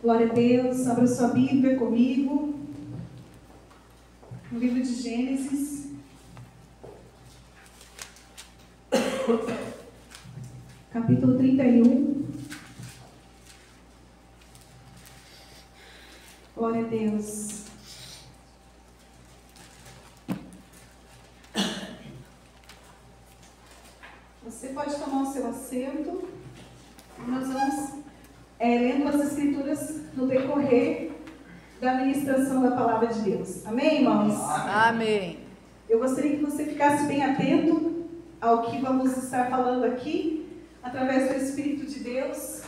Glória a Deus. Abra sua Bíblia comigo. No livro de Gênesis. Capítulo 31. Glória a Deus. Você pode tomar o seu assento. Nós vamos lendo as Escrituras no decorrer da ministração da Palavra de Deus. Amém, irmãos? Amém. Eu gostaria que você ficasse bem atento ao que vamos estar falando aqui, através do Espírito de Deus,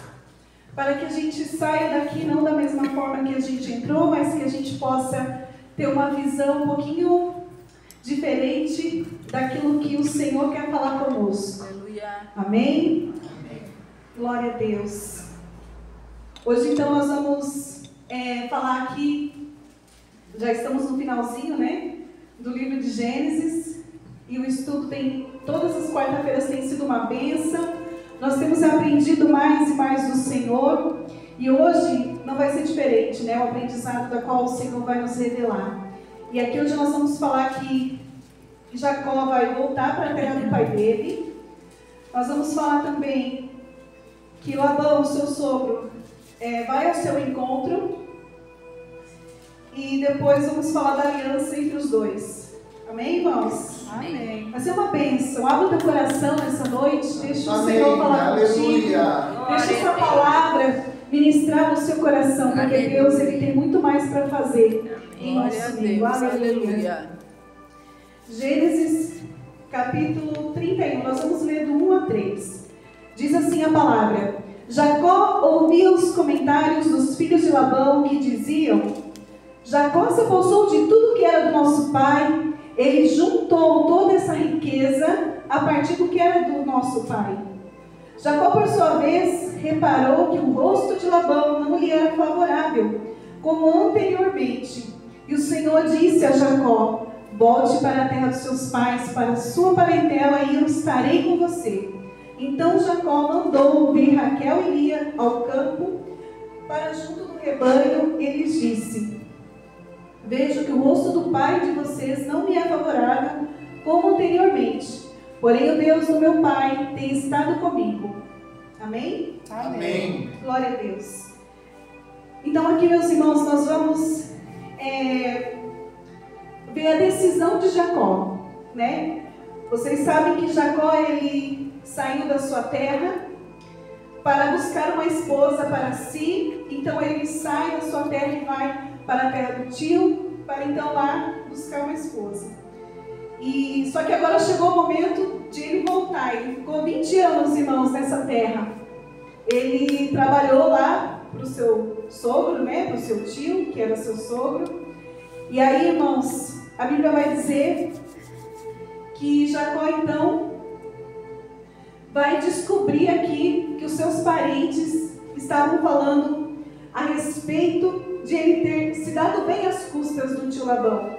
para que a gente saia daqui não da mesma forma que a gente entrou, mas que a gente possa ter uma visão um pouquinho diferente daquilo que o Senhor quer falar conosco. Aleluia. Amém? Amém. Glória a Deus. Hoje, então, nós vamos falar aqui, já estamos no finalzinho, né, do livro de Gênesis, e o estudo todas as quarta-feiras tem sido uma bênção. Nós temos aprendido mais e mais do Senhor, e hoje não vai ser diferente, né, o aprendizado da qual o Senhor vai nos revelar. E aqui hoje nós vamos falar que Jacó vai voltar para a terra do pai dele. Nós vamos falar também que Labão, seu sogro, vai ao seu encontro. E depois vamos falar da aliança entre os dois. Amém, irmãos? Amém. Vai ser uma bênção. Abra o teu coração nessa noite. Deixa o Amém. Senhor falar Aleluia. contigo. Deixa essa palavra ministrar no seu coração. Porque Aleluia. Deus, Ele tem muito mais para fazer em Glória nosso a meio. Deus. Aleluia. Aleluia. Gênesis capítulo 31. Nós vamos ler do 1 a 3. Diz assim a palavra: Jacó ouvia os comentários dos filhos de Labão que diziam: Jacó se apossou de tudo que era do nosso pai, ele juntou toda essa riqueza a partir do que era do nosso pai. Jacó, por sua vez, reparou que o rosto de Labão não lhe era favorável, como anteriormente. E o Senhor disse a Jacó: volte para a terra dos seus pais, para a sua parentela, e eu estarei com você. Então Jacó mandou vir Raquel e Lia ao campo para junto do rebanho. Ele lhes disse: vejo que o rosto do pai de vocês não me é favorável como anteriormente, porém o Deus do meu pai tem estado comigo. Amém? Amém. Glória a Deus. Então aqui, meus irmãos, nós vamos ver a decisão de Jacó, né? Vocês sabem que Jacó, ele saiu da sua terra para buscar uma esposa para si. Então ele sai da sua terra e vai para a terra do tio, para então lá buscar uma esposa. E só que agora chegou o momento de ele voltar. Ele ficou 20 anos, irmãos, nessa terra. Ele trabalhou lá para o seu sogro, né, para o seu tio, que era seu sogro. E aí, irmãos, a Bíblia vai dizer que Jacó então vai descobrir aqui que os seus parentes estavam falando a respeito de ele ter se dado bem às custas do tio Labão.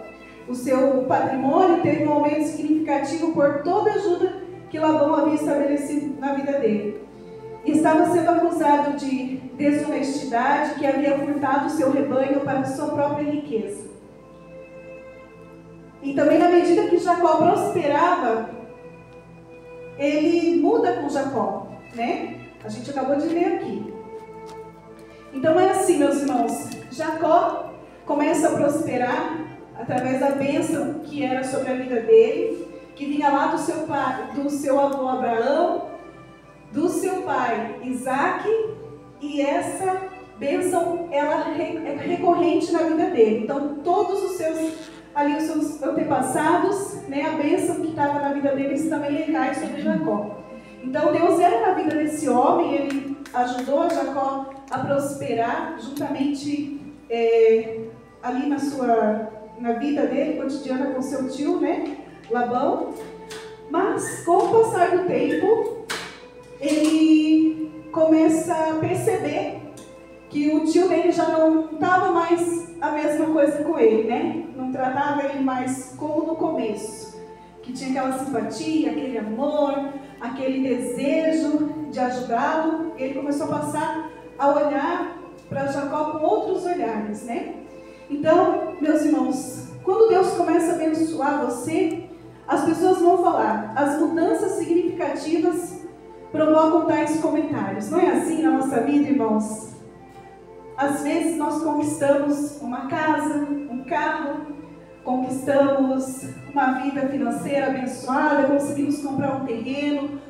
O seu patrimônio teve um aumento significativo por toda a ajuda que Labão havia estabelecido na vida dele. E estava sendo acusado de desonestidade, que havia furtado o seu rebanho para a sua própria riqueza. E também, na medida que Jacó prosperava, ele muda com Jacó, né? A gente acabou de ler aqui. Então é assim, meus irmãos, Jacó começa a prosperar através da bênção que era sobre a vida dele, que vinha lá do seu pai, do seu avô Abraão, do seu pai Isaac, e essa bênção ela é recorrente na vida dele. Então todos os seus antepassados, né, a bênção que estava na vida deles também recai sobre Jacó. Então Deus era na vida desse homem, ele ajudou a Jacó a prosperar juntamente ali na vida dele, cotidiana com seu tio, né, Labão. Mas com o passar do tempo, ele começa a perceber que o tio dele já não estava mais a mesma coisa com ele, né? Não tratava ele mais como no começo, que tinha aquela simpatia, aquele amor, aquele desejo de ajudá-lo. Ele começou a passar a olhar para Jacó com outros olhares, né? Então, meus irmãos, quando Deus começa a abençoar você, as pessoas vão falar, as mudanças significativas provocam tais comentários. Não é assim na nossa vida, irmãos? Às vezes nós conquistamos uma casa, um carro, conquistamos uma vida financeira abençoada, conseguimos comprar um terreno,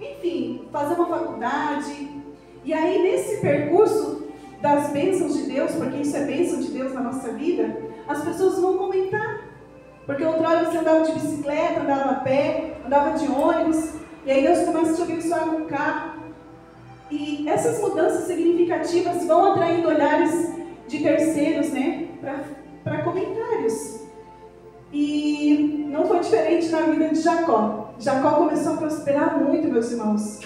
enfim, fazer uma faculdade. E aí, nesse percurso das bênçãos de Deus, porque isso é bênção de Deus na nossa vida, as pessoas vão comentar. Porque outrora você andava de bicicleta, andava a pé, andava de ônibus, e aí Deus começa a te abençoar com um carro. E essas mudanças significativas vão atraindo olhares de terceiros, né, para comentários. E não foi diferente na vida de Jacó. Jacó começou a prosperar muito, meus irmãos.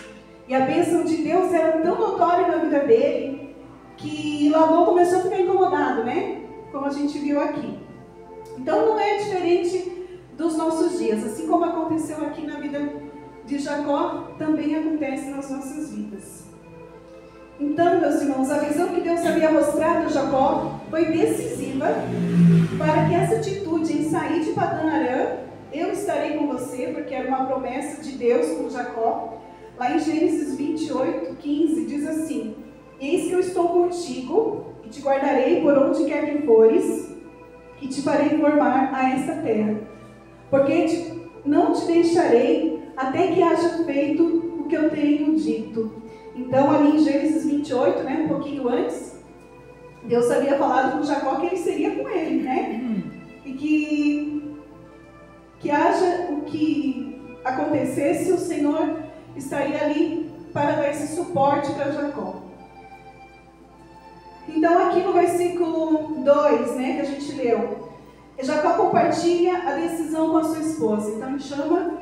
E a bênção de Deus era tão notória na vida dele, que Labão começou a ficar incomodado, né? Como a gente viu aqui. Então não é diferente dos nossos dias. Assim como aconteceu aqui na vida de Jacó, também acontece nas nossas vidas. Então, meus irmãos, a visão que Deus havia mostrado a Jacó foi decisiva para que essa atitude em sair de Padã Arã, eu estarei com você, porque era uma promessa de Deus com Jacó. Lá em Gênesis 28, 15, diz assim: eis que eu estou contigo e te guardarei por onde quer que fores, e te farei formar a esta terra, porque não te deixarei até que haja feito o que eu tenho dito. Então, ali em Gênesis 28, né, um pouquinho antes, Deus havia falado com Jacó que ele seria com ele, né? E que haja o que acontecesse, o Senhor estaria ali para dar esse suporte para Jacó. Então, aqui no versículo 2, né, que a gente leu, Jacó compartilha a decisão com a sua esposa. Então, ele chama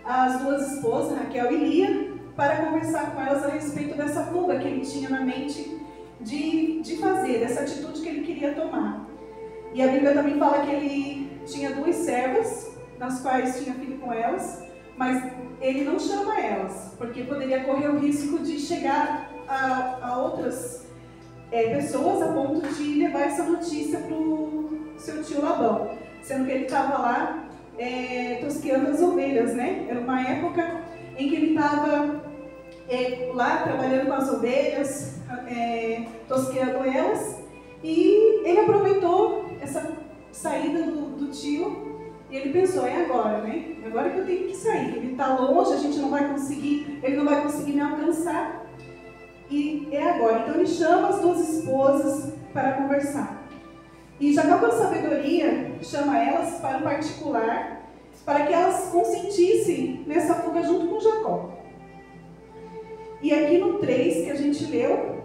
as duas esposas, Raquel e Lia, para conversar com elas a respeito dessa fuga que ele tinha na mente de fazer, dessa atitude que ele queria tomar. E a Bíblia também fala que ele tinha duas servas, nas quais tinha filho com elas, mas ele não chama elas, porque poderia correr o risco de chegar a outras pessoas a ponto de levar essa notícia para o seu tio Labão, sendo que ele estava lá tosqueando as ovelhas, né? Era uma época em que ele estava lá trabalhando com as ovelhas, tosqueando elas, e ele aproveitou essa saída do tio e ele pensou, é agora, né? Agora que eu tenho que sair, ele está longe, a gente não vai conseguir, ele não vai conseguir me alcançar, e é agora. Então ele chama as duas esposas para conversar. E Jacó, com sabedoria, chama elas para um particular, para que elas consentissem nessa fuga junto com Jacó. E aqui no 3, que a gente leu,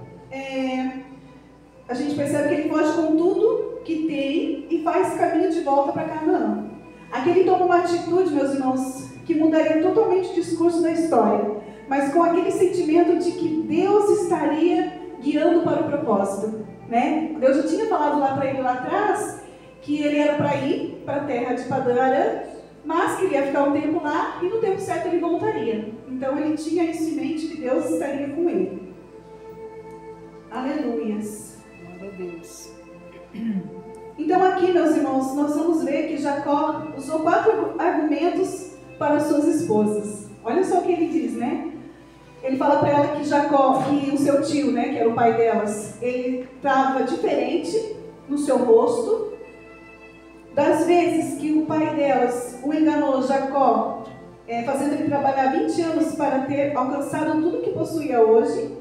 a gente percebe que ele foge com tudo que tem e faz caminho de volta para Canaã. Aqui ele toma uma atitude, meus irmãos, que mudaria totalmente o discurso da história, mas com aquele sentimento de que Deus estaria guiando para o propósito, né? Deus já tinha falado lá para ele lá atrás que ele era para ir para a terra de Padã Arã, mas que ele ia ficar um tempo lá e no tempo certo ele voltaria. Então ele tinha isso em mente, que Deus estaria com ele. Aleluias. Glória a Deus. Então aqui, meus irmãos, nós vamos ver que Jacó usou 4 argumentos para suas esposas. Olha só o que ele diz, né? Ele fala para ela que Jacó, que o seu tio, né, que era o pai delas, ele estava diferente no seu rosto. Das vezes que o pai delas o enganou, Jacó, fazendo ele trabalhar 20 anos para ter alcançado tudo que possuía hoje.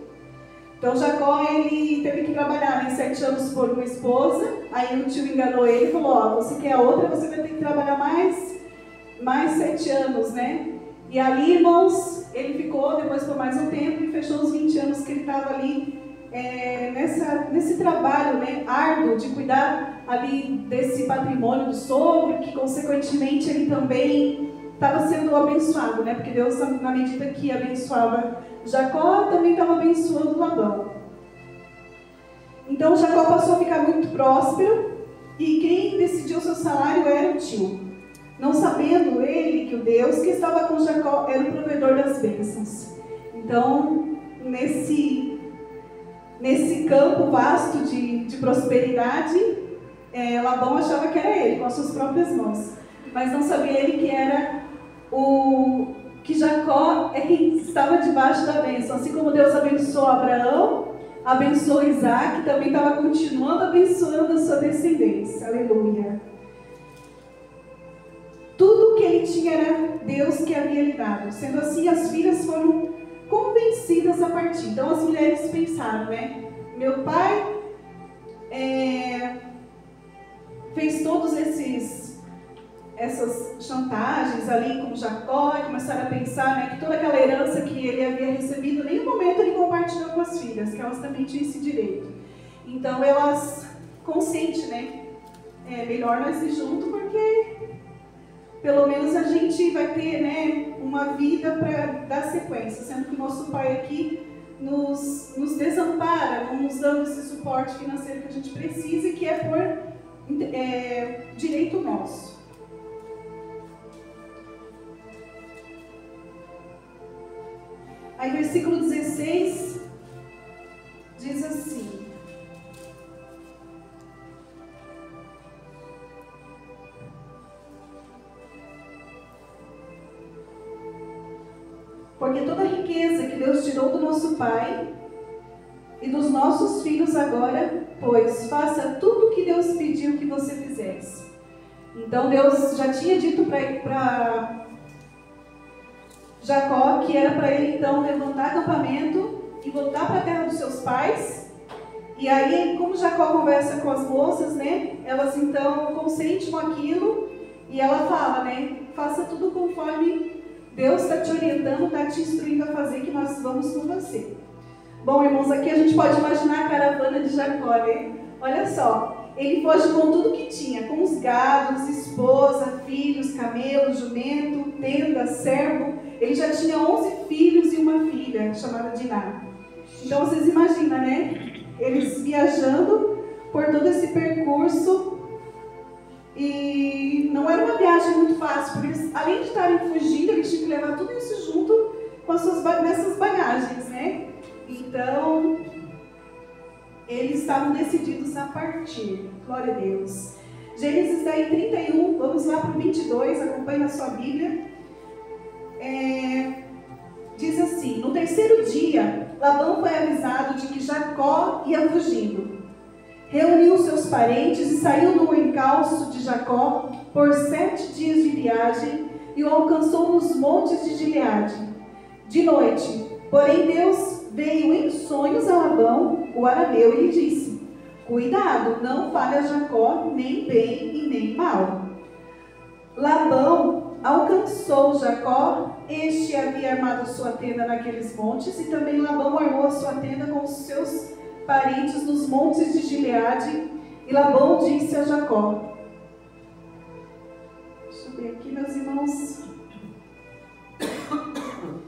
Então Jacó, ele teve que trabalhar, né, 7 anos por uma esposa. Aí o tio enganou ele e falou, ó, você quer a outra, você vai ter que trabalhar mais 7 anos, né? E ali, irmãos, ele ficou depois por mais um tempo e fechou os 20 anos que ele estava ali nesse trabalho, né, árduo de cuidar ali desse patrimônio do sogro, que consequentemente ele também estava sendo abençoado, né? Porque Deus, na medida que abençoava Jacó, também estava abençoando Labão. Então Jacó passou a ficar muito próspero e quem decidiu seu salário era o tio. Não sabendo ele que o Deus que estava com Jacó era o provedor das bênçãos. Então, nesse campo vasto de prosperidade, Labão achava que era ele, com as suas próprias mãos. Mas não sabia ele que era que Jacó é quem estava debaixo da bênção. Assim como Deus abençoou Abraão, abençoou Isaac, também estava continuando abençoando a sua descendência. Aleluia. Tudo que ele tinha era Deus que havia lhe dado. Sendo assim, as filhas foram convencidas a partir. Então as mulheres pensaram, né? Meu pai fez todos essas chantagens ali com Jacó, e começaram a pensar, né, que toda aquela herança que ele havia recebido, em nenhum momento ele compartilhou com as filhas, que elas também tinham esse direito. Então elas consentem, né? É melhor nós ir junto, porque pelo menos a gente vai ter, né, uma vida para dar sequência, sendo que o nosso pai aqui nos desampara, não nos dando esse suporte financeiro que a gente precisa e que é por direito nosso. Aí versículo 16 diz assim: porque toda a riqueza que Deus tirou do nosso pai e dos nossos filhos agora, pois faça tudo o que Deus pediu que você fizesse. Então Deus já tinha dito para Jacó que era para ele então levantar acampamento e voltar para a terra dos seus pais. E aí, como Jacó conversa com as moças, né, elas então consentem com aquilo e ela fala, né, faça tudo conforme Deus está te orientando, está te instruindo a fazer, que nós vamos com você. Bom, irmãos, aqui a gente pode imaginar a caravana de Jacó, né? Olha só, ele foge com tudo que tinha, com os gados, esposa, filhos, camelo, jumento, tenda, servo. Ele já tinha 11 filhos e uma filha, chamada Diná. Então vocês imaginam, né? Eles viajando por todo esse percurso. E não era uma viagem muito fácil, porque eles, além de estarem fugindo, eles tinham que levar tudo isso junto com as suas nessas bagagens, né? Então, eles estavam decididos a partir. Glória a Deus. Gênesis daí 31, vamos lá para o 22, acompanhe na sua Bíblia. Diz assim: no terceiro dia, Labão foi avisado de que Jacó ia fugindo. Reuniu seus parentes e saiu no encalço de Jacó por 7 dias de viagem e o alcançou nos montes de Gileade. De noite, porém Deus veio em sonhos a Labão, o arameu, e lhe disse: cuidado, não fale a Jacó nem bem e nem mal. Labão alcançou Jacó, este havia armado sua tenda naqueles montes, e também Labão armou a sua tenda com os seus parentes nos montes de Gileade. E Labão disse a Jacó, deixa eu ver aqui, meus irmãos,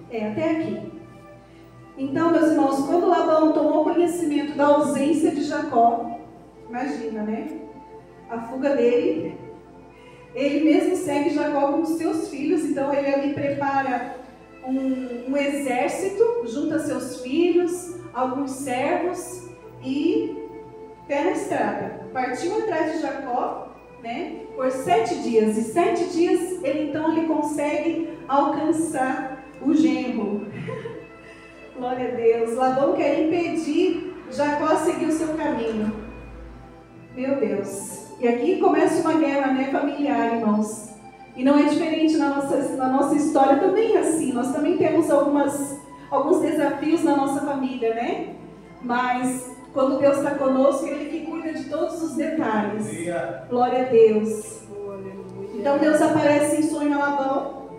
até aqui. Então, meus irmãos, quando Labão tomou conhecimento da ausência de Jacó, imagina, né, a fuga dele, ele mesmo segue Jacó com os seus filhos. Então ele ali prepara um exército, junta seus filhos, alguns servos e pé na estrada. Partiu atrás de Jacó, né, por 7 dias. E 7 dias ele consegue alcançar o genro. Glória a Deus. Labão quer impedir Jacó a seguir o seu caminho. Meu Deus. E aqui começa uma guerra, né, familiar, irmãos. E não é diferente na nossa história, também é assim. Nós também temos alguns desafios na nossa família, né? Mas quando Deus está conosco, Ele que cuida de todos os detalhes. Glória a Deus. Então Deus aparece em sonho a Labão,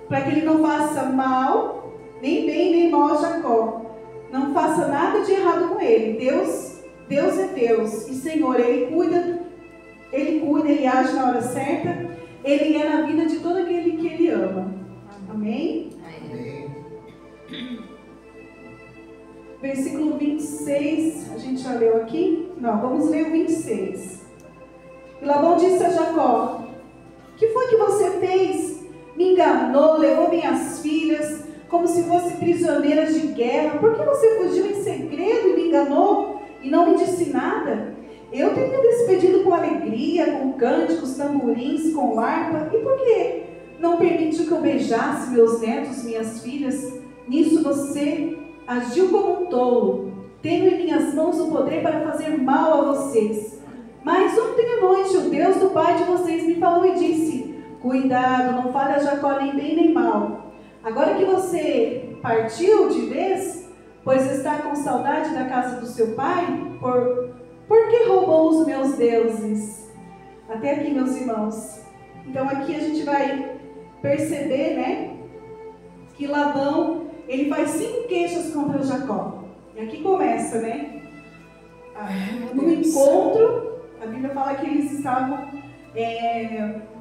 para que ele não faça mal, nem bem, nem mal a Jacó. Não faça nada de errado com ele. Deus é Deus. E Senhor, Ele cuida, Ele age na hora certa. Ele é na vida de todo aquele que Ele ama. Amém? Amém. Versículo 26, a gente já leu aqui? Não, vamos ler o 26. E Labão disse a Jacó: que foi que você fez? Me enganou, levou minhas filhas, como se fossem prisioneiras de guerra. Por que você fugiu em segredo e me enganou e não me disse nada? Eu teria despedido com alegria, com cânticos, tamborins, com harpa. E por que não permitiu que eu beijasse meus netos, minhas filhas? Nisso você agiu como um tolo. Tenho em minhas mãos o poder para fazer mal a vocês. Mas ontem à noite o Deus do pai de vocês me falou e disse: cuidado, não fale a Jacó nem bem nem mal. Agora que você partiu de vez, pois está com saudade da casa do seu pai, por que roubou os meus deuses? Até aqui, meus irmãos. Então aqui a gente vai perceber, né, que Labão, ele faz 5 queixas contra Jacó. E aqui começa, né? No encontro, a Bíblia fala que eles estavam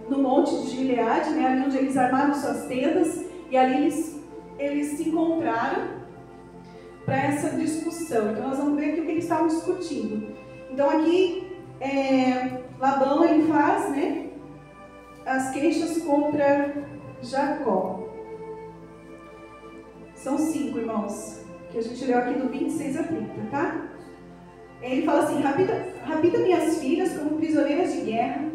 no monte de Gileade, né, ali onde eles armaram suas tendas, e ali eles se encontraram para essa discussão. Então nós vamos ver aqui o que eles estavam discutindo. Então aqui, Labão, ele faz, né, as queixas contra Jacó. São 5, irmãos, que a gente leu aqui do 26 a 30, tá? Ele fala assim: rapida minhas filhas como prisioneiras de guerra.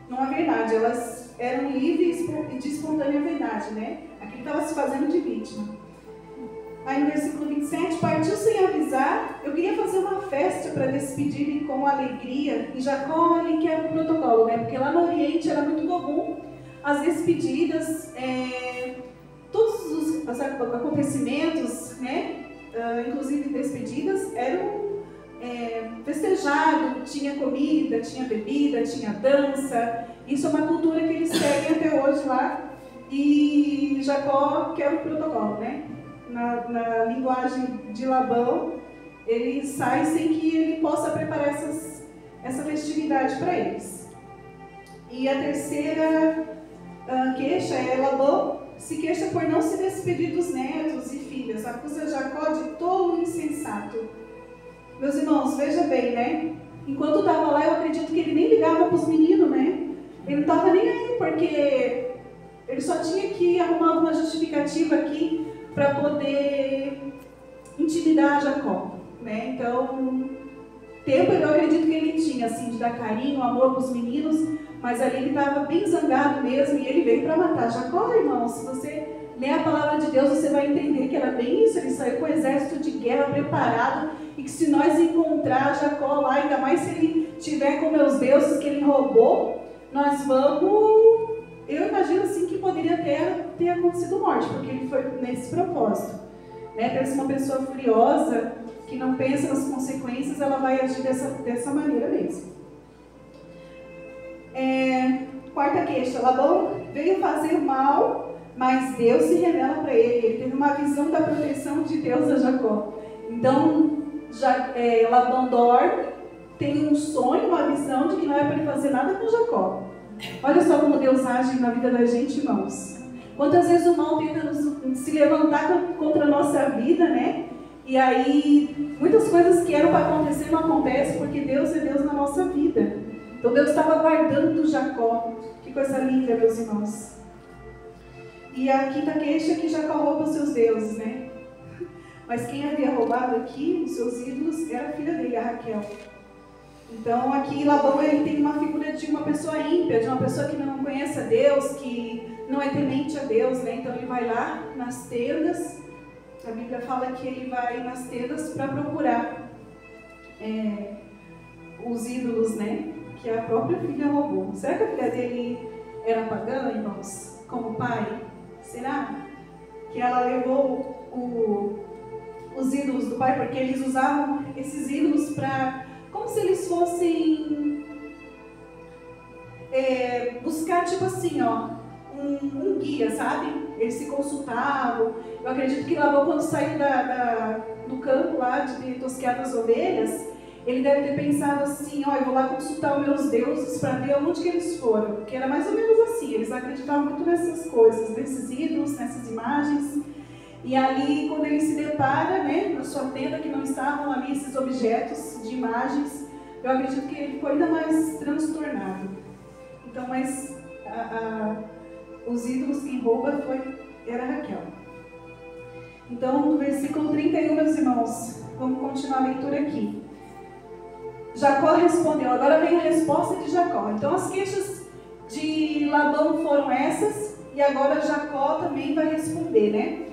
Não é verdade, elas eram livres de espontânea verdade, né? Aqui ele estava se fazendo de vítima. Aí no versículo 27, partiu sem avisar. Eu queria fazer uma festa para despedir-me com alegria. E Jacó, ele quer o protocolo, né? Porque lá no Oriente era muito comum as despedidas, todos os acontecimentos, né? Inclusive despedidas, eram festejado, tinha comida, tinha bebida, tinha dança. Isso é uma cultura que eles seguem até hoje lá. E Jacó quer o protocolo, né? Na linguagem de Labão, ele sai sem que ele possa preparar essa festividade para eles. E a terceira queixa é: Labão se queixa por não se despedir dos netos e filhas, acusa Jacó de tolo e insensato. Meus irmãos, veja bem, né? Enquanto estava lá, eu acredito que ele nem ligava para os meninos, né? Ele não estava nem aí, porque ele só tinha que arrumar uma justificativa aqui para poder intimidar Jacó, né? Então, tempo eu acredito que ele tinha, assim, de dar carinho, amor para os meninos, mas ali ele estava bem zangado mesmo, e ele veio para matar Jacó, irmão. Se você ler a palavra de Deus, você vai entender que era bem isso. Ele saiu com o exército de guerra preparado, e que se nós encontrar Jacó lá, ainda mais se ele tiver com meus deuses que ele roubou, nós vamos... Eu imagino assim que poderia ter acontecido morte, porque ele foi nesse propósito, né? Parece uma pessoa furiosa, que não pensa nas consequências, ela vai agir dessa maneira mesmo. Quarta queixa: Labão veio fazer mal, mas Deus se revela para ele. Ele teve uma visão da proteção de Deus a Jacó. Então, Labão dorme, tem um sonho, uma visão de que não é para ele fazer nada com Jacó. Olha só como Deus age na vida da gente, irmãos. Quantas vezes o mal tenta se levantar contra a nossa vida, né? E aí, muitas coisas que eram para acontecer não acontecem, porque Deus é Deus na nossa vida. Então Deus estava guardando Jacó. Que coisa linda, meus irmãos. E a quinta queixa é que Jacó rouba os seus deuses, né? Mas quem havia roubado aqui os seus ídolos era a filha dele, a Raquel. Então aqui Labão, ele tem uma figura de uma pessoa ímpia, de uma pessoa que não conhece a Deus, que não é temente a Deus, né? Então ele vai lá nas tendas. A Bíblia fala que ele vai nas tendas para procurar os ídolos, né? Que a própria filha roubou. Será que a filha dele era pagã, irmãos? Como pai? Será? Que ela levou os ídolos do pai, porque eles usavam esses ídolos para... como se eles fossem buscar, tipo assim, ó, um guia, sabe? Eles se consultavam. Eu acredito que Labão, quando saiu do campo lá de tosquear as ovelhas, ele deve ter pensado assim: ó, eu vou lá consultar os meus deuses para ver onde que eles foram. Porque era mais ou menos assim, eles acreditavam muito nessas coisas, nesses ídolos, nessas imagens. E ali, quando ele se depara, né, na sua tenda, que não estavam ali esses objetos de imagens, eu acredito que ele foi ainda mais transtornado. Então, mas os ídolos quem rouba era Raquel. Então, no versículo 31, meus irmãos, vamos continuar a leitura aqui. Jacó respondeu, agora vem a resposta de Jacó. Então, as queixas de Labão foram essas, e agora Jacó também vai responder, né?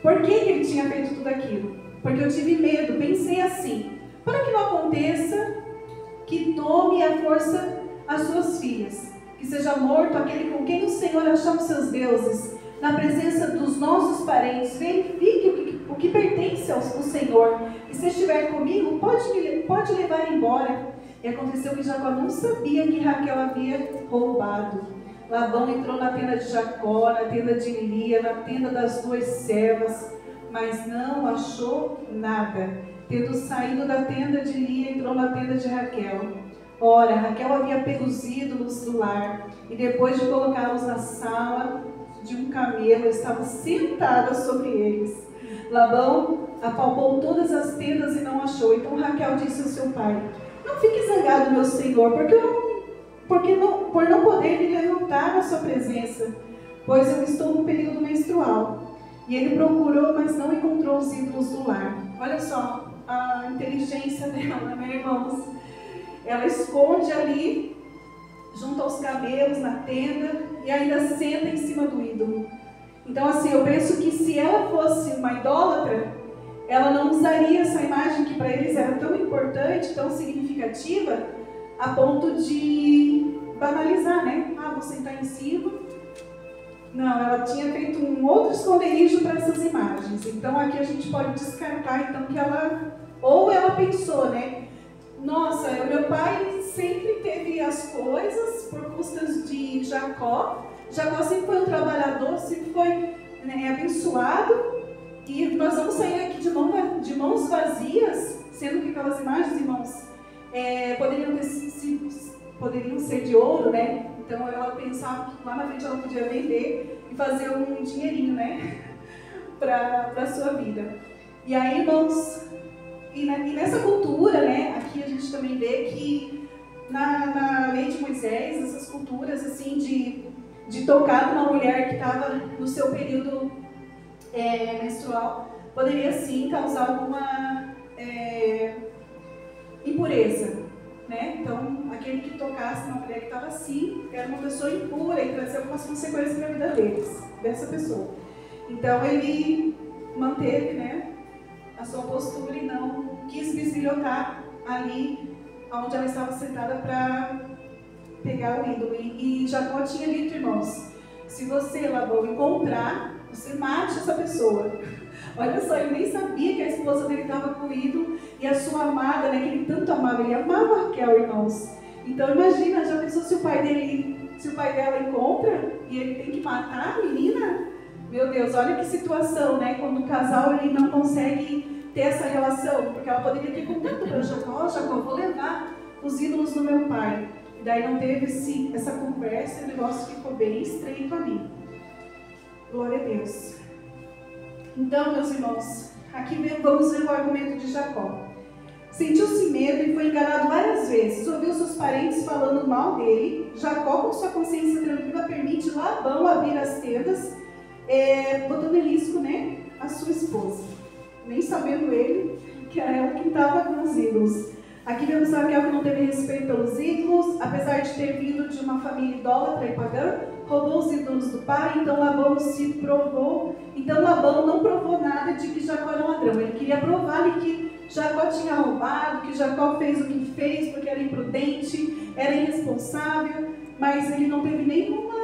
Por que ele tinha feito tudo aquilo? Porque eu tive medo, pensei assim, para que não aconteça que tome a força as suas filhas, que seja morto aquele com quem o Senhor achar os seus deuses, na presença dos nossos parentes, verifique o que pertence ao Senhor, e se estiver comigo, pode levar embora. E aconteceu que Jacó não sabia que Raquel havia roubado. Labão entrou na tenda de Jacó, na tenda de Lia, na tenda das duas servas, mas não achou nada. Tendo saído da tenda de Lia, entrou na tenda de Raquel. Ora, Raquel havia pego os ídolos do lar, e depois de colocá-los na sala de um camelo, estava sentada sobre eles. Labão apalpou todas as tendas e não achou. Então Raquel disse ao seu pai, não fique zangado, meu senhor, por não poder me levantar na sua presença, pois eu estou no período menstrual. E ele procurou, mas não encontrou os ídolos do lar. Olha só a inteligência dela, né, irmãos? Ela esconde ali, junto aos camelos, na tenda, e ainda senta em cima do ídolo. Então, assim, eu penso que se ela fosse uma idólatra, ela não usaria essa imagem que para eles era tão importante, tão significativa, a ponto de banalizar, né? Ah, vou sentar em cima. Não, ela tinha feito um outro esconderijo para essas imagens. Então, aqui a gente pode descartar, então, que ela... Ou ela pensou, né? Nossa, meu pai sempre teve as coisas por custas de Jacó. Jacó sempre foi um trabalhador, sempre foi, né, abençoado. E nós vamos sair aqui de mãos vazias, sendo que aquelas imagens, irmãos, poderiam ser de ouro, né? Então ela pensava que lá na frente ela podia vender e fazer um dinheirinho, né? para a sua vida. E aí, irmãos, e nessa cultura, né? Aqui a gente também vê que na lei de Moisés, essas culturas assim de tocar numa mulher que estava no seu período menstrual, poderia sim causar alguma impureza, né? Então, aquele que tocasse numa mulher que estava assim, era uma pessoa impura e trazia algumas consequências na vida dessa pessoa. Então, ele manteve, né, a sua postura e não quis bisbilhotar ali onde ela estava sentada para pegar o ídolo. E Jacó tinha dito, irmãos, se você, Labão, encontrar, você mate essa pessoa. Olha só, ele nem sabia que a esposa dele estava com o ídolo e a sua amada, né, que ele tanto amava, ele amava Raquel, irmãos. Então imagina, já pensou se o pai dela encontra e ele tem que matar a menina? Meu Deus, olha que situação, né, quando o casal ele não consegue ter essa relação, porque ela poderia ter contado para Jacó, vou levar os ídolos do meu pai. E daí não teve essa conversa, o negócio ficou bem estreito ali. Glória a Deus. Então, meus irmãos, aqui vamos ver o argumento de Jacó. Sentiu-se medo e foi enganado várias vezes. Ouviu seus parentes falando mal dele. Jacó, com sua consciência tranquila, permite Labão abrir as tendas, botando em risco, né, a sua esposa. Nem sabendo ele que era ela que estava com os ídolos. Aqui vemos Raquel que não teve respeito pelos ídolos, apesar de ter vindo de uma família idólatra e pagã, roubou os ídolos do pai, então Labão não provou nada de que Jacó era um ladrão. Ele queria provar que Jacó tinha roubado, que Jacó fez o que fez porque era imprudente, era irresponsável, mas ele não teve nenhuma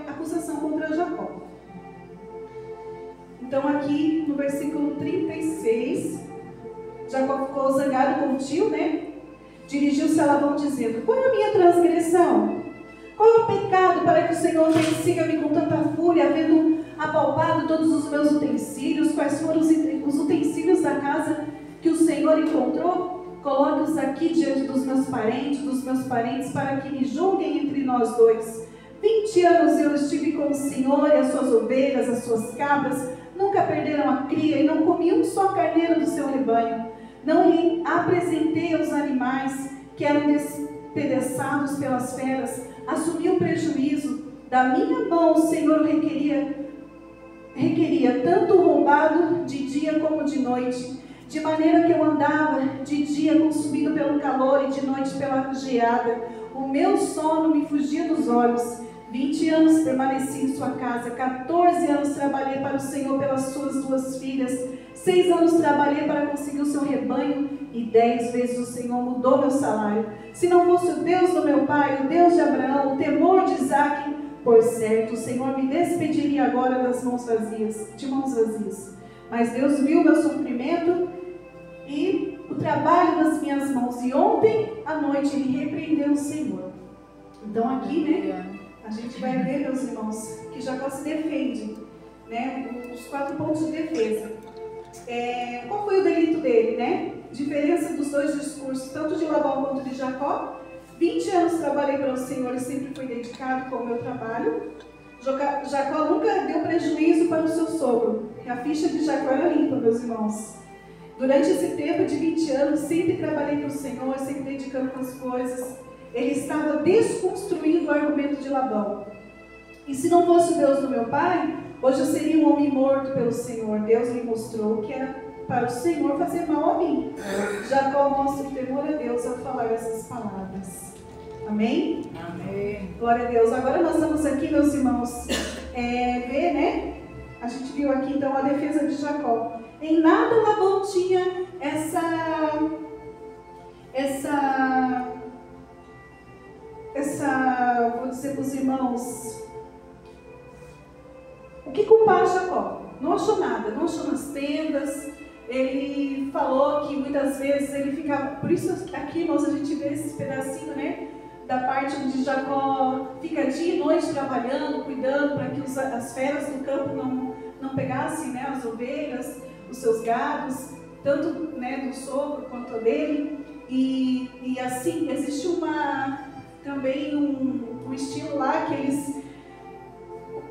acusação contra Jacó. Então aqui no versículo 36, Jacó ficou zangado com o tio, né? Dirigiu-se a Labão dizendo, qual é a minha transgressão? Qual é o pecado para que o Senhor persiga-me com tanta fúria, havendo apalpado todos os meus utensílios? Quais foram os utensílios da casa que o Senhor encontrou? Coloque-os aqui diante dos meus parentes, para que me julguem entre nós dois. 20 anos eu estive com o Senhor e as suas ovelhas, as suas cabras, nunca perderam a cria e não comi um só carneiro do seu rebanho. Não lhe apresentei os animais que eram despedaçados pelas feras. Assumi o prejuízo. Da minha mão o Senhor requeria tanto roubado de dia como de noite, de maneira que eu andava de dia consumido pelo calor e de noite pela geada. O meu sono me fugia dos olhos. 20 anos permaneci em sua casa, 14 anos trabalhei para o Senhor pelas suas 2 filhas, 6 anos trabalhei para conseguir o seu rebanho, e 10 vezes o Senhor mudou meu salário. Se não fosse o Deus do meu pai, o Deus de Abraão, o temor de Isaque, por certo, o Senhor me despediria agora de mãos vazias. Mas Deus viu meu sofrimento e o trabalho das minhas mãos, e ontem à noite ele repreendeu o Senhor. Então aqui, né, a gente vai ver, meus irmãos, que Jacó se defende, né, os 4 pontos de defesa. Qual foi o delito dele, né? Diferença dos 2 discursos, tanto de Labão quanto de Jacó. 20 anos trabalhei para o Senhor e sempre fui dedicado com o meu trabalho. Jacó nunca deu prejuízo para o seu sogro. A ficha de Jacó era limpa, meus irmãos. Durante esse tempo de 20 anos, sempre trabalhei para o Senhor, sempre dedicando com as coisas. Ele estava desconstruindo o argumento de Labão. E se não fosse o Deus do meu pai, hoje eu seria um homem morto pelo Senhor. Deus me mostrou que era para o Senhor fazer mal a mim. Jacó mostra o temor a Deus ao falar essas palavras. Amém? Amém. Glória a Deus. Agora nós vamos aqui, meus irmãos, ver, né? A gente viu aqui então a defesa de Jacó. Em nada Labão tinha vou dizer para os irmãos, o que culpar Jacó? Não achou nada, não achou nas tendas. Ele falou que muitas vezes ele ficava, por isso aqui, irmãos, a gente vê esse pedacinho, né, da parte onde Jacó fica dia e noite trabalhando, cuidando para que as feras do campo não pegassem, né, as ovelhas, os seus gados, tanto, né, do sogro quanto dele. E assim, existe também um estilo lá que eles,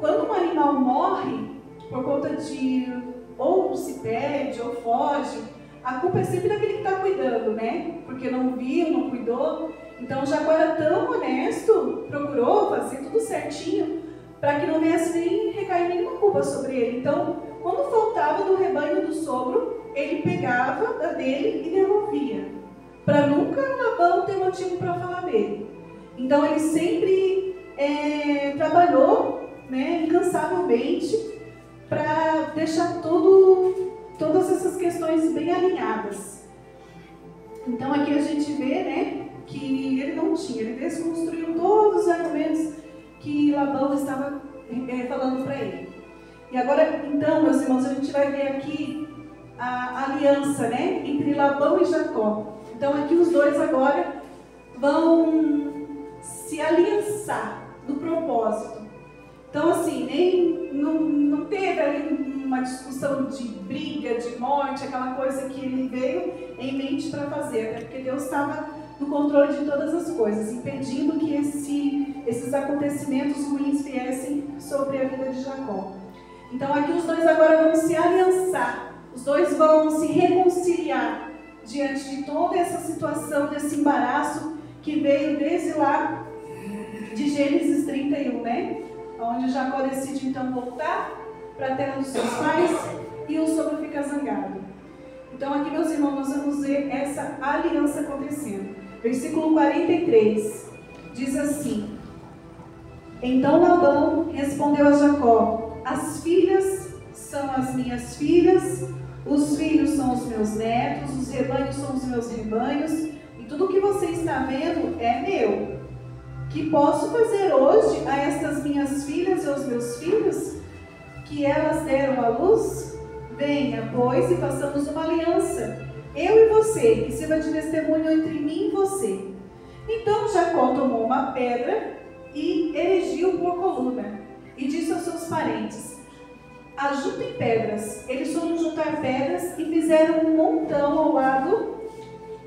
quando um animal morre por conta de ou se perde ou foge, a culpa é sempre daquele que está cuidando, né? Porque não viu, não cuidou. Então Jacó era tão honesto, procurou fazer tudo certinho para que não viesse nem recair nenhuma culpa sobre ele. Então, quando faltava do rebanho do sogro, ele pegava da dele e devolvia, para nunca Labão ter motivo para falar dele. Então ele sempre trabalhou, né, incansavelmente para deixar todas essas questões bem alinhadas. Então aqui a gente vê, né, que ele não tinha, ele desconstruiu todos os argumentos que Labão estava falando para ele. E agora, então, meus irmãos, a gente vai ver aqui a aliança, né, entre Labão e Jacó. Então aqui os dois agora vão se aliançar no propósito. Então assim, não teve ali uma discussão de briga, de morte, aquela coisa que ele veio em mente para fazer, até porque Deus estava no controle de todas as coisas, impedindo que esses acontecimentos ruins viessem sobre a vida de Jacó. Então aqui os dois agora vão se aliançar, os dois vão se reconciliar diante de toda essa situação, desse embaraço que veio desde lá de Gênesis 31, né? Onde Jacó decide então voltar para a terra dos seus pais e o sogro fica zangado. Então aqui, meus irmãos, nós vamos ver essa aliança acontecendo. Versículo 43 diz assim: Então Labão respondeu a Jacó: As filhas são as minhas filhas, os filhos são os meus netos, os rebanhos são os meus rebanhos, e tudo que você está vendo é meu. Que posso fazer hoje a estas minhas filhas e aos meus filhos, que elas deram à luz? Venha, pois, e façamos uma aliança, eu e você, que sirva de testemunho entre mim e você. Então Jacó tomou uma pedra e erigiu por coluna, e disse aos seus parentes: Ajuntem pedras. Eles foram juntar pedras e fizeram um montão ao lado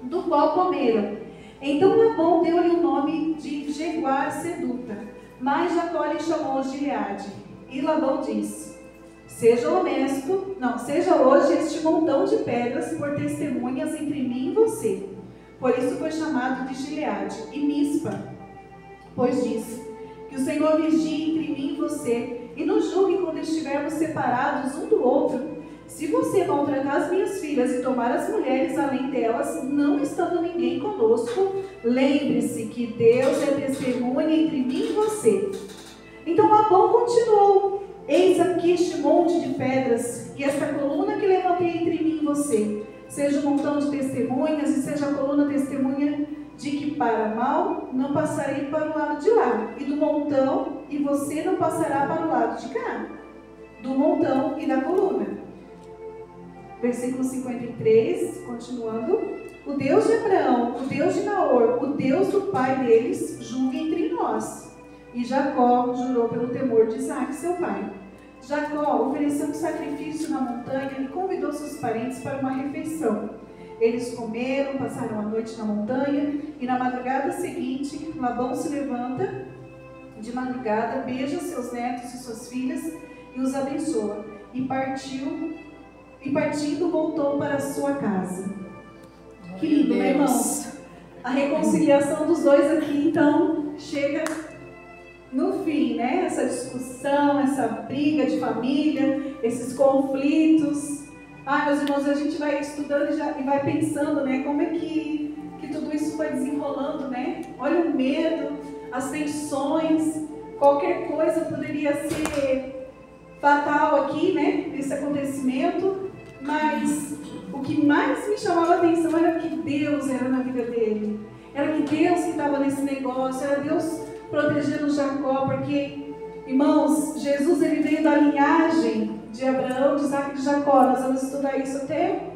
do qual comeram. Então Labão deu-lhe o nome de Jeguar Seduta, mas Jacó lhe chamou Gileade. E Labão disse: Seja hoje este montão de pedras por testemunhas entre mim e você. Por isso foi chamado de Gileade. E Mispa, pois disse: Que o Senhor vigie entre mim e você, e nos julgue quando estivermos separados um do outro. Se você maltratar as minhas filhas e tomar as mulheres além delas, não estando ninguém conosco, lembre-se que Deus é testemunha entre mim e você. Então Labão continuou: eis aqui este monte de pedras e esta coluna que levantei entre mim e você. Seja um montão de testemunhas e seja a coluna testemunha de que para mal não passarei para o lado de lá, e do montão, e você não passará para o lado de cá, do montão e da coluna. Versículo 53, continuando: o Deus de Abraão, o Deus de Naor, o Deus do pai deles, julgue entre nós. E Jacó jurou pelo temor de Isaac, seu pai. Jacó ofereceu um sacrifício na montanha e convidou seus parentes para uma refeição. Eles comeram, passaram a noite na montanha, e na madrugada seguinte, Labão se levanta de madrugada, beija seus netos e suas filhas e os abençoa. E partindo, voltou para a sua casa. Que lindo, né, irmãos? A reconciliação dos dois aqui, então, chega no fim, né? Essa discussão, essa briga de família, esses conflitos. Meus irmãos, a gente vai estudando e vai pensando, né? Como é que tudo isso foi desenrolando, né? Olha o medo, as tensões, qualquer coisa poderia ser fatal aqui, né? Nesse acontecimento. Mas o que mais me chamava a atenção era que Deus era na vida dele. Era que Deus que estava nesse negócio, era Deus protegendo Jacó, porque, irmãos, Jesus ele veio da linhagem de Abraão, de Isaac e de Jacó. Nós vamos estudar isso até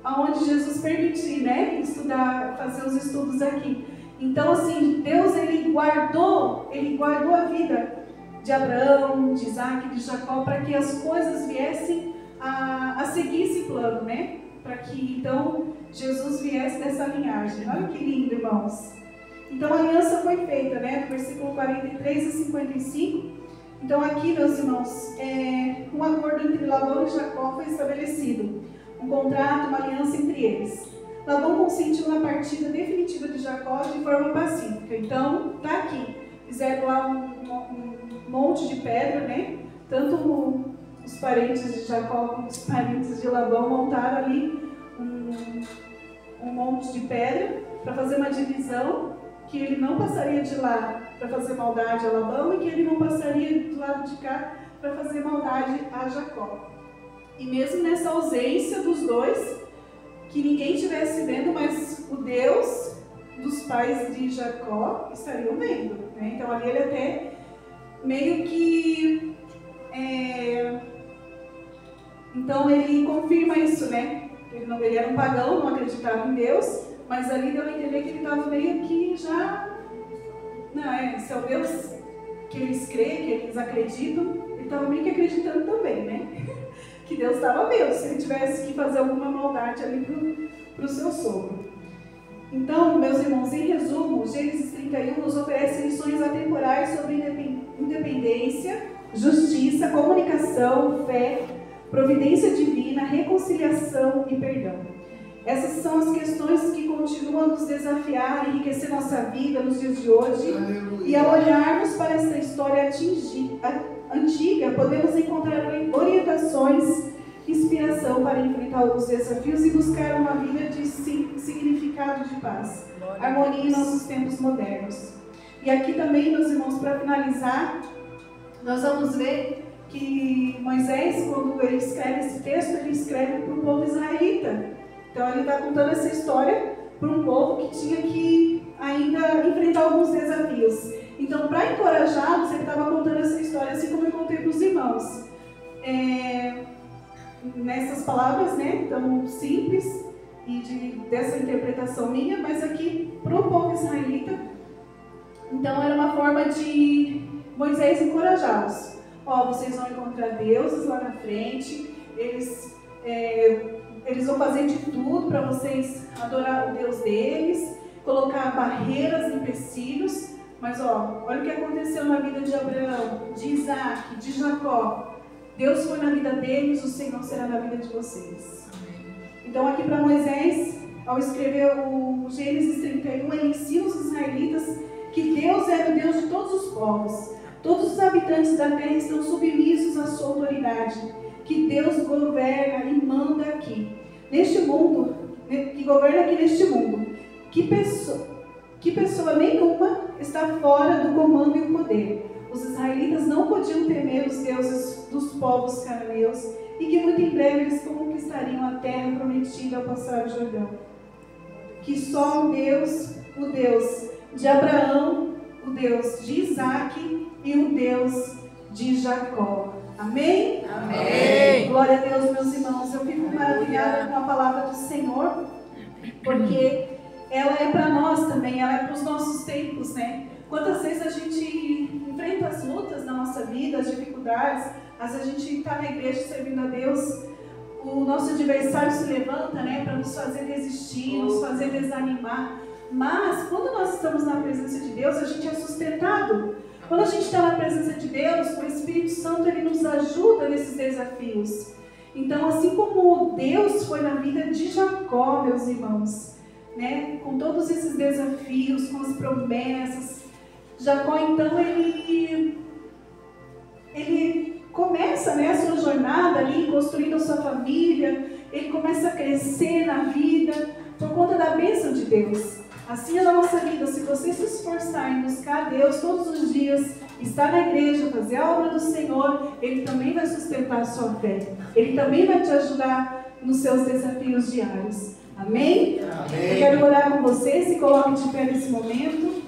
aonde Jesus permitir, né? Estudar, fazer os estudos aqui. Então, assim, Deus ele guardou a vida de Abraão, de Isaac e de Jacó, para que as coisas viessem a seguir esse plano, né? Para que então Jesus viesse dessa linhagem. Olha que lindo, irmãos. Então a aliança foi feita, né? No versículo 43 e 55. Então aqui, meus irmãos, um acordo entre Labão e Jacó foi estabelecido. Um contrato, uma aliança entre eles. Labão consentiu na partida definitiva de Jacó de forma pacífica. Então, tá aqui. Fizeram lá um monte de pedra, né? Tanto os parentes de Jacó como os parentes de Labão montaram ali um monte de pedra para fazer uma divisão, que ele não passaria de lá para fazer maldade a Labão e que ele não passaria do lado de cá para fazer maldade a Jacó. E mesmo nessa ausência dos dois, que ninguém estivesse vendo, mas o Deus dos pais de Jacó estariam vendo, né? Então ali ele até meio que então ele confirma isso, né? Ele era um pagão, não acreditava em Deus, mas ali deu a entender que ele estava meio que já... se é o Deus que eles creem, que eles acreditam, ele estava meio que acreditando também, né? Que Deus estava vendo, se ele tivesse que fazer alguma maldade ali para o seu sogro. Então, meus irmãos, em resumo, Gênesis 31 nos oferece lições atemporais sobre independência, justiça, comunicação, fé, providência divina, reconciliação e perdão. Essas são as questões que continuam a nos desafiar, enriquecer nossa vida nos dias de hoje. Aleluia. E ao olharmos para essa história antiga, podemos encontrar orientações, inspiração para enfrentar os desafios e buscar uma vida de significado de paz, harmonia em nossos tempos modernos. E aqui também, meus irmãos, para finalizar, nós vamos ver que Moisés, quando ele escreve esse texto, ele escreve para o povo israelita. Então ele está contando essa história para um povo que tinha que ainda enfrentar alguns desafios. Então, para encorajá-los, ele estava contando essa história assim como eu contei para os irmãos. Nessas palavras, né, tão simples e dessa interpretação minha, mas aqui para o povo israelita. Então era uma forma de Moisés encorajá-los. Vocês vão encontrar deuses lá na frente, eles vão fazer de tudo para vocês adorar o Deus deles, colocar barreiras, empecilhos, mas olha o que aconteceu na vida de Abraão, de Isaac, de Jacó. Deus foi na vida deles, o Senhor será na vida de vocês. Então aqui para Moisés, ao escrever o Gênesis 31, ele ensina os israelitas que Deus era o Deus de todos os povos. Todos os habitantes da terra estão submissos à sua autoridade, que Deus governa e manda aqui, neste mundo, que governa aqui neste mundo. Que pessoa nenhuma está fora do comando e o poder. Os israelitas não podiam temer os deuses dos povos cananeus e que muito em breve eles conquistariam a terra prometida ao passar o Jordão. Que só o Deus de Abraão, o Deus de Isaac e o Deus de Jacó. Amém? Amém. Glória a Deus, meus irmãos. Eu fico maravilhada com a palavra do Senhor, porque ela é para nós também, ela é para os nossos tempos, né? Quantas vezes a gente enfrenta as lutas na nossa vida, as dificuldades, às vezes a gente está na igreja servindo a Deus, o nosso adversário se levanta, né, para nos fazer desistir, nos fazer desanimar. Mas quando nós estamos na presença de Deus, a gente é sustentado. Quando a gente está na presença de Deus, o Espírito Santo ele nos ajuda nesses desafios. Então, assim como Deus foi na vida de Jacó, meus irmãos, né, com todos esses desafios, com as promessas, Jacó, então, ele começa, né, a sua jornada ali, construindo a sua família, ele começa a crescer na vida, por conta da bênção de Deus. Assim é na nossa vida, se você se esforçar em buscar Deus todos os dias, estar na igreja, fazer a obra do Senhor, Ele também vai sustentar a sua fé. Ele também vai te ajudar nos seus desafios diários. Amém? Amém. Eu quero orar com você, se coloque de pé nesse momento.